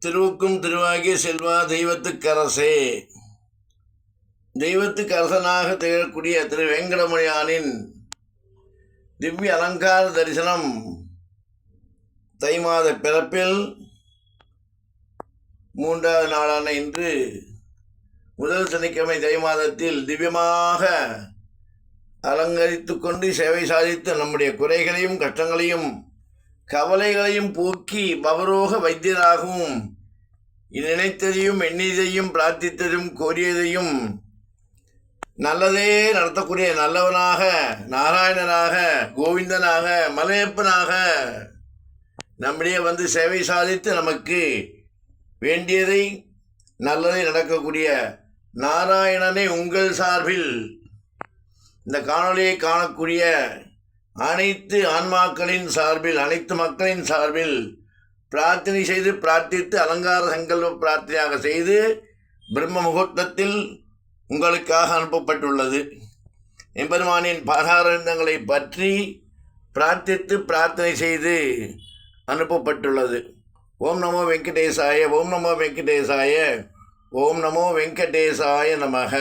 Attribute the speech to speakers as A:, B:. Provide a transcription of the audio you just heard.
A: திருவுக்கும் திருவாகிய செல்வா தெய்வத்துக்கரசே, தெய்வத்துக்கு அரசனாக திகழக்கூடிய திரு வேங்கடமுனியானின் திவ்ய அலங்கார தரிசனம் தை மாத பிறப்பில் 3வது நாளான இன்று முதல் சனிக்கிழமை தை மாதத்தில் திவ்யமாக அலங்கரித்து கொண்டு சேவை சாதித்து நம்முடைய குறைகளையும் கஷ்டங்களையும் கவலைகளையும் போக்கி பவரோக வைத்தியராகவும் நினைத்ததையும் எண்ணியதையும் பிரார்த்தித்ததையும் கோரியதையும் நல்லதே நடத்தக்கூடிய நல்லவனாக நாராயணனாக கோவிந்தனாக மலையப்பனாக நம்மிடையே வந்து சேவை சாதித்து நமக்கு வேண்டியதை நல்லதை நடக்கக்கூடிய நாராயணனை உங்கள் சார்பில் இந்த காணொலியை காணக்கூடிய அனைத்து ஆன்மாக்களின் சார்பில் அனைத்து மக்களின் சார்பில் பிரார்த்தனை செய்து பிரார்த்தித்து அலங்கார சங்கல்ப பிரார்த்தனையாக செய்து பிரம்ம முகூர்த்தத்தில் உங்களுக்காக அனுப்பப்பட்டுள்ளது. எம்பெருமானின் பாதாரவிந்தங்களை பற்றி பிரார்த்தித்து பிரார்த்தனை செய்து அனுப்பப்பட்டுள்ளது. ஓம் நமோ வெங்கடேசாய, ஓம் நமோ வெங்கடேசாய, ஓம் நமோ வெங்கடேசாய நமக.